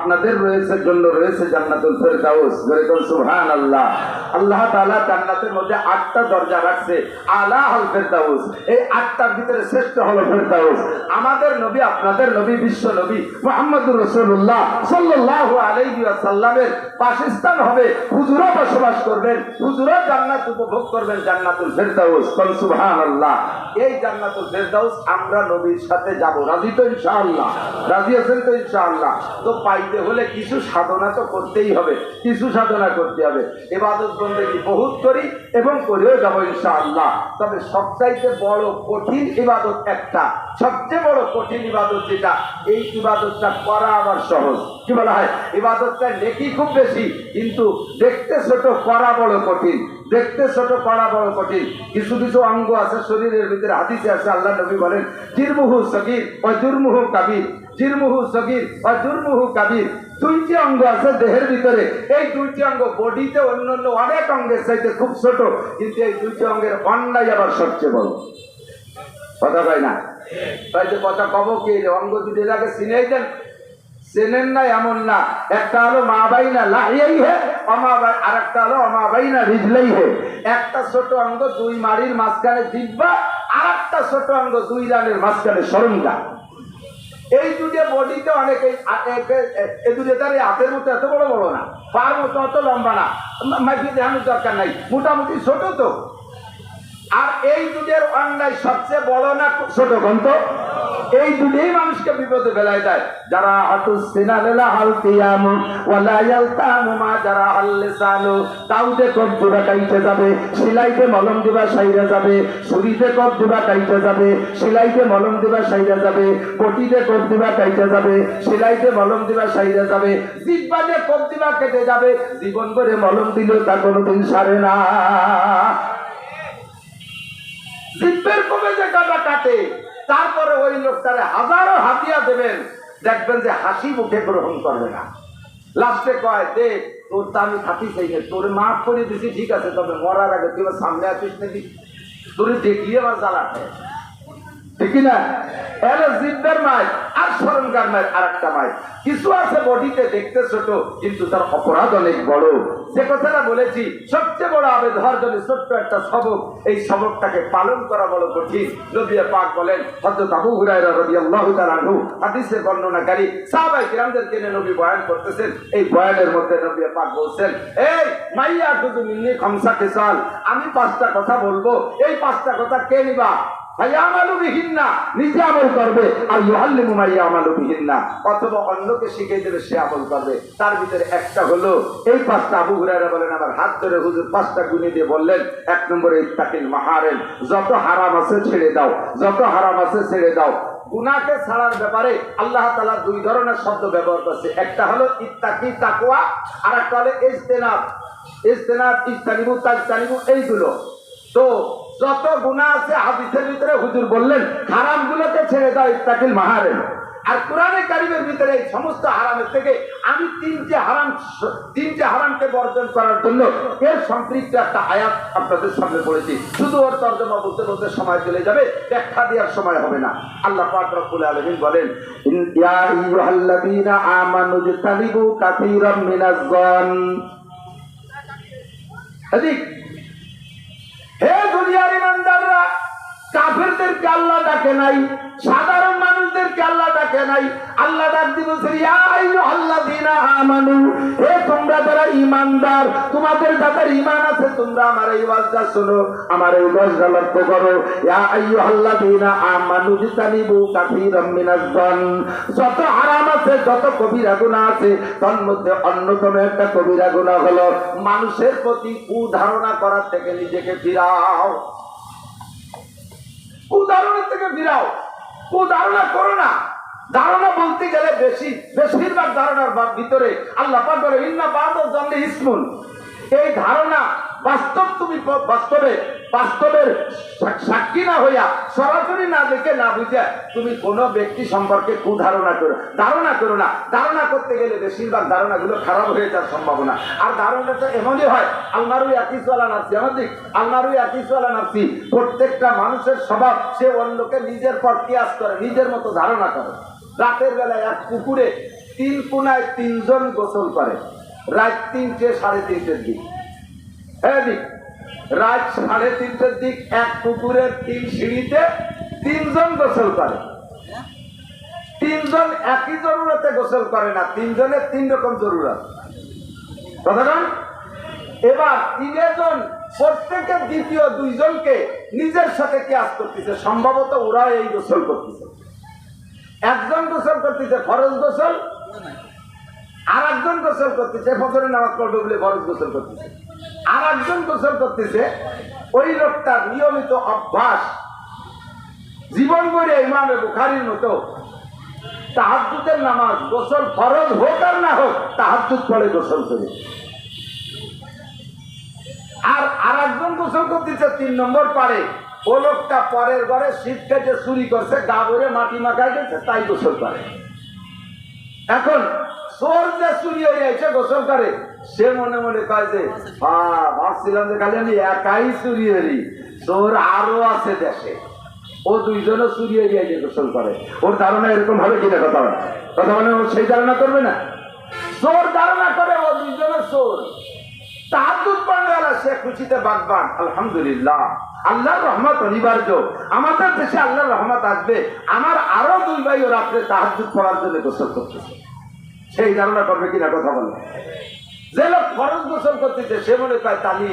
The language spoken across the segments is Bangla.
আপনাদের জন্য রয়েছে জান্নাতুল ফেরদাউস। সুবহানাল্লাহ। আল্লাহ তাআলা জান্নাতের মধ্যে 8টা দরজা রাখছে, আলা আল ফেরদাউস। এই 8টার ভিতরে শ্রেষ্ঠ হলো ফেরদাউস। আমাদের নবী, আপনাদের নবী, বিশ্ব নবী মুহাম্মদুর রাসূলুল্লাহ সাল্লাল্লাহু আলাইহি ওয়াসাল্লামের বাসস্থান হবে। হুজুরও বসবাস করবেন, হুজুরও জান্নাত উপভোগ করবেন, জান্নাতুল ফেরদাউস। সুবহানাল্লাহ। এই জান্নাতুল ফেরদাউস আমরা নবীর সাথে যাব। রাজি তো ইনশাআল্লাহ? রাজি আছেন তো ইনশাআল্লাহ? তো পাইতে হলে কিছু সাধনা তো করতেই হবে, কিছু সাধনা করতে হবে। ইবাদত বন্দেগী বহুত করি এবং করেও যাব ইনশাআল্লাহ। তবে সবচাইতে বড় কঠিন ইবাদত একটা, সবচেয়ে বড় কঠিন ইবাদত যেটা, এই ইবাদতটা করা আবার সহজ। কি বলা হয়? ইবাদতটা নেকি খুব বেশি, কিন্তু দেখতে ছোট, করা বড় কঠিন। দেখতে ছোট, করা বড় কঠিন। কিছু কিছু অঙ্গ আছে শরীরের ভিতরে, হাদিসে আছে, আল্লাহ নবী বলেন জিরমুহু সগীর ওয়া জুরমুহু কাবীর, জিরমুহু সগীর ওয়া জুরমুহু কাবীর। 2টি অঙ্গ আছে দেহের ভিতরে। এই 2টি অঙ্গ বডিতে অন্যান্য অনেক অঙ্গের চাইতে খুব ছোট, কিন্তু এই 2টি অঙ্গের অন্যায় আবার সবচেয়ে বড়। কথা কয় না? তাই যে কথা কব কি, অঙ্গ দুটি লাগে চিনেই দেন, চেনেন না এমন না। একটা হলো মা বাইনা লাহিয়াই হে অমাবাই, আর একটা হলো অমাবাইনা রিজলাই হে। একটা ছোট অঙ্গ 2 মাড়ির মাঝখানে জিহ্বা, আর একটা ছোট অঙ্গ 2 রানের মাঝখানে সরঞ্জাম। এই দুটো বডিতে অনেকে এই দুটো তার হাতের মতো এত বড় বড় না, পার মতো অত লম্বা না, মাইকে দেখানোর দরকার নাই, মোটামুটি ছোট তো। আর এই দুধের অন্যায় সবচেয়ে বড় না ছোট গ্রন্থ? এই দুধেই মানুষকে বিপদে ফেলায় দেয়। যারা তাউতে কপ দিবা কাইতে যাবে, সিলাইতে মলম দিবা সাইরা যাবে, ছুরিতে কপ দিবা কাইতে যাবে, সিলাইতে মলম দিবা সাইরা যাবে, বটিতে কপ দিবা কাইতে যাবে, সিলাইতে মলম দিবা সাইরা যাবে, জিহ্বাতে কপ দিবা কেটে যাবে। জীবন করে মলম দিলেও তা কোনোদিন সারে না। জিহ্বার কবে যে কাটা কাটে, তারপরে ওই লোকটারে হাজারো হাতিয়া দেবেন, দেখবেন যে হাসি মুখে গ্রহণ করবে না। লাস্টে কয় দে তোর তো আমি থাকি চাই না, তোর মাফ করে দিছি ঠিক আছে, তবে মরার আগে তুই সামনে আসিস নাকি, তোর দেখিয়ে আমার জ্বালাতে, ঠিক না? এলো জিহ্বার মায় আর সরঞ্জাম মায় আর একটা মায়। কিছু আছে বডিতে দেখতে ছোট, কিন্তু তার অপরাধ অনেক বড়। যে কথাটা বলেছি, সবচেয়ে বড় আবেদ হওয়ার জন্য ছোট্ট একটা সবক, এই সবকটাকে পালন করা বড় কঠিন। নবী পাক বলেন, হযরত আবু হুরায়রা রাদিয়াল্লাহু তাআলা আনহু হাদিসের বর্ণনাকারী, সাহাবায়ে কিরামদেরকে নিয়ে নবী বয়ান করতেছেন। এই বয়ানের মধ্যে নবী পাক বলছেন, এই মাইয়া তুজু মিন্নি খামসা কিসাল, আমি 5টা কথা বলবো, এই 5টা কথা কে নিবা? নিজে আমল করবে, আর ইউআল্লিমু মা ইয়ামালু বিহিন্না, অথবা অন্যকে শিখিয়ে দেবে, সে আমল করবে। তার ভিতরে একটা হলো এই 5টা। আবু হুরায়রা বলেন, আমার হাত ধরে হুজুর 5টা গুণে দিয়ে বললেন, 1 নম্বরে ইত্তাকিল মাহারিম, যত হারাম আছে ছেড়ে দাও, যত হারাম আছে ছেড়ে দাও। গুনাহকে ছাড়ার ব্যাপারে আল্লাহ তাআলা 2 ধরনের শব্দ ব্যবহার করছে। একটা হলো ইত্তাকি তাকওয়া, আর একটা হলো ইজতিনাব। ইজতিনাব, ইজতানিবু, তাজতানিবু, এইগুলো। তো যত গুনাহ আছে হাদিসের ভিতরে হুজুর বললেন হারামগুলোকে ছেড়ে দাও, ইত্তাকিল মাহারিম। আর কোরআনে কারিমের ভিতরে এই সমস্ত হারামের থেকে আমি 3টে হারামকে বর্জন করার জন্য এর সম্পৃক্ত একটা আয়াত আপনাদের সামনে পড়েছি। শুধু ওর তর্জমা বলতে বলতে সময় চলে যাবে, ব্যাখ্যা দেওয়ার সময় হবে না। আল্লাহ পাক রব্বুল আলামিন বলেন, ইয়া আইয়ুহাল্লাযীনা আমানু ইজতানিবু কাসীরাম মিনাজ যান। হে দুনিয়ার ইমানদাররা, কাফেরদেরকে আল্লাহ ডাকে নাই, সাধারণ মানুষদেরকে আল্লাহ ডাকে নাই। আল্লাহ ডাক দিয়েছে, ইয়া আইয়ুহাল্লাযীনা আমানু, হে তোমরা যারা ঈমানদার, তোমাদের যাদের ঈমান আছে, তোমরা আমার এই ওয়াজটা শোনো, আমার এই ওয়াজটা লক্ষ্য করো। ইয়া আইয়ুহাল্লাযীনা আমানু ইজতানিবু কাসীরাম মিনাজ যান, যত হারাম আছে, যত কবিরা গুনাহ আছে, তার মধ্যে অন্যতম একটা কবিরা গুনাহ হলো মানুষের প্রতি কুধারণা করার থেকে নিজেকে ফিরাও। কুধারণা থেকে ফিরাও, কুধারণা করো না। ধারণা বলতে গেলে বেশিরভাগ ধারণার ভিতরে আল্লাহ পাক বলে, ইন্না বা'দাল যান্নি ইসমুন। এই ধারণা বাস্তব, তুমি বাস্তবের সাক্ষী না হইয়া, সরাসরি না দেখে না বুঝে তুমি কোনো ব্যক্তি সম্পর্কে কুধারণা করো, ধারণা করো না। ধারণা করতে গেলে বেশিরভাগ ধারণাগুলো খারাপ হয়ে যাওয়ার সম্ভাবনা। আর ধারণাটা এমনই হয়, আলমারুই আকিসু আলা নাফসি, আমাদের আলমারুই আকিসু আলা নাফসি। প্রত্যেকটা মানুষের স্বভাব, সে অন্যকে নিজের পর কিয়াস করে, নিজের মতো ধারণা করে। রাতের বেলায় এক পুকুরে তিন কোনায় তিনজন গোসল করে রাত 3টে 3:30 দিক। হ্যাঁ দিক রাত 3:30 দিক এক পুকুরের 3 সিঁড়িতে 3জন গোসল করে। 3জন একই জরুরতে গোসল করে না, 3জনের 3 রকম জরুরত। কতক্ষণ? এবার 3জন প্রত্যেকে দ্বিতীয় 2জনকে নিজের সাথে কিয়াস করতেছে, সম্ভবত ওরা এই গোসল করতেছে। একজন গোসল করতেছে ফরজ গোসল, আর একজন গোসল করতেছে ফজরের নামাজ পড়বে বলে ফরজ গোসল করতেছে, আর একজন গোসল করতেছে ওই লোকটার নিয়মিত অভ্যাস জীবন করে ইমামে বুখারীর মতো তাহাজ্জুদের নামাজ গোসল ফরজ হোক আর না হোক তাহাজ্জুদ পড়ে গোসল করে। আর একজন গোসল করতেছে 3 নম্বর পারে, ও লোকটা পরের ঘরে শীত কেটে চুরি করছে, গা ভরে মাটি মাখায় গেছে, তাই গোসল করে। এখন চোর যে চুরি হয়ে এসে গোসল করে, সে মনে মনে কয় যে ভাবছিলাম যে খালি আমি একাই চুরি হরি, চোর আরো আছে দেশে, ও 2জনও চুরি হয়ে গিয়ে গোসল করে। ওর ধারণা এরকম ভাবে কিনা কথা মানে ও সেই ধারণা করবে না, চোর ধারণা করে ও 2জনের চোর। তাহাজ্জুদ পড়নেওয়ালা সে খুশিতে বাগবান, আলহামদুলিল্লাহ আল্লাহর রহমত অনিবার্য, আমাদের দেশে আল্লাহর রহমত আসবে। আমার আরো 2 ভাই ও রাত্রে তাহাজ্জুদ পড়ার জন্য গোসল করতেছে, সেই ধারণা করবে কিনা কথা বলে। যে লোক ফরজ গোসল করতেছে সে মনে কয় তালি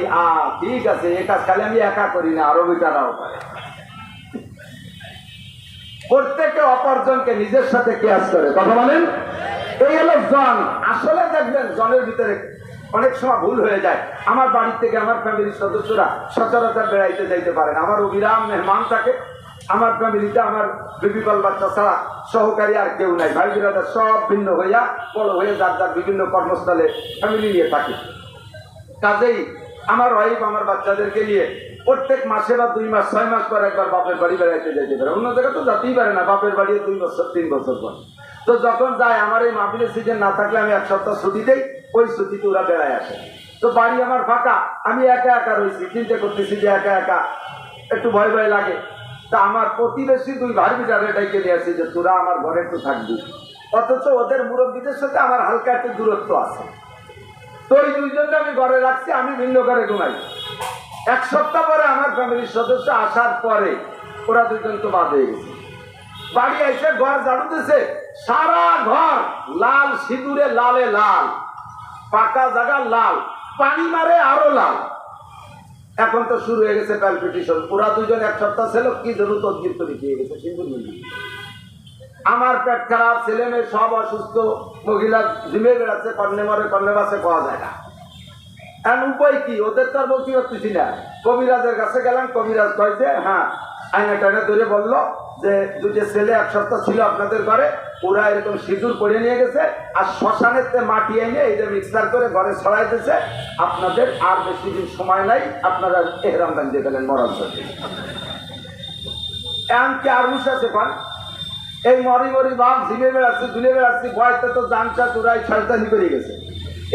ঠিক আছে, এ কাজ খালি আমি একা করি না, আরো বেটারাও করে। প্রত্যেকে অপরজনকে নিজের সাথে কিয়াস করে, কথা বলেন। এই হলো জন। আসলে দেখবেন জনের ভিতরে অনেক সময় ভুল হয়ে যায়। আমার বাড়ি থেকে আমার ফ্যামিলির সদস্যরা সচরাচর বেড়াইতে যাইতে পারেন, আমার অবিরাম মেহমান থাকে। আমার ফ্যামিলিতে আমার বিবিকল বাচ্চা ছাড়া সহকারী আর কেউ নাই, ভাই বিরাদার সব ভিন্ন হইয়া বড় হয়ে যার যার বিভিন্ন কর্মস্থলে ফ্যামিলি নিয়ে থাকে। কাজেই আমার ওয়াইফ আমার বাচ্চাদেরকে নিয়ে প্রত্যেক মাসে বা 2 মাস 6 মাস পর একবার বাপের বাড়ি বেড়াইতে যাইতে পারে। অন্য জায়গায় তো যেতেই পারে না, বাপের বাড়ি 2 বছর 3 বছর পর। তো যখন যায়, আমার এই মাহফিলের সিজন না থাকলে আমি 1 সপ্তাহ ছুটি দেই, ওই ছুটিতে ওরা বেড়ায় আসে। তো বাড়ি আমার ফাঁকা, আমি একা একা রয়েছি, চিন্তা করতেছি যে একা একা একটু ভয় ভয় লাগে। তা আমার প্রতিবেশী 2 ভাই বিটারে ডাইকে নিয়ে আসি যে তোরা আমার ঘরে একটু থাকবি, অথচ ওদের মুরব্বীদের সাথে আমার হালকা একটু দূরত্ব আছে। তো ওই 2জনকে আমি ঘরে রাখছি, আমি ভিন্ন ঘরে ঘুমাই। 1 সপ্তাহ পরে আমার ফ্যামিলির সদস্য আসার পরে ওরা 2জন তো বাদ হয়ে গেছে। বাড়ি এসে ঘর ঝাড়ু দিছে, সারা ঘর লাল সিঁদুরে, লালে লাল, পাকা জায়গা লাল, পানি মারে আরো লাল। এখন তো শুরু হয়ে গেছে প্যালপিটেশন। ওরা 2জন 1 সপ্তাহ ছিল কি জন্য তদবির করে খেয়ে গেছে সিঁদুর মিলি। আমার পেট খারাপ, ছেলে মেয়ে সব অসুস্থ, মহিলা জিমে বেড়াচ্ছে, কর্ণে মরে কর্ণে বাসে পাওয়া যায় না। এখন উপায় কি? ওদের তো আর বলতে পারতেছি না। কবিরাজের কাছে গেলাম, কবিরাজ কয়েছে হ্যাঁ আয়না টাইনা ধরে বললো যে 2টে ছেলে 1 সপ্তাহ ছিল আপনাদের ঘরে, ওরা এরকম সিঁদুর পরে নিয়ে গেছে, আর শ্মশানেতে মাটি এনে এই যে মিক্সার করে ঘরে ছড়াইতেছে, আপনাদের আর বেশি দিন সময় নাই, আপনারা এহরাম বাঁধিয়ে গেলেন মরার জন্য। এমন কি আর উস আছে পান? এই মরি মরি বাপ ঝিলে বেড়াচ্ছি, ঝুলে বেড়াচ্ছি, ভয়তে তো জানটা চূড়ায় শয়তানি করে গেছে।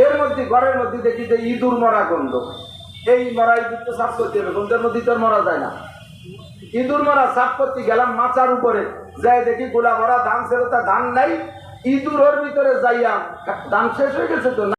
এর মধ্যে ঘরের মধ্যে দেখি যে ইঁদুর মরা গন্ধ। এই মরা ইঁদুর তো সাফ করতে হবে, গন্ধের মধ্যে তো মরা যায় না। ইঁদুর মরা সাফ করতে গেলাম মাচার উপরে, যাই দেখি গোলা ভরা ধান ছিল, তা ধান নাই, ইঁদুর ওর ভিতরে যাইয়া ধান শেষ হয়ে গেছে তো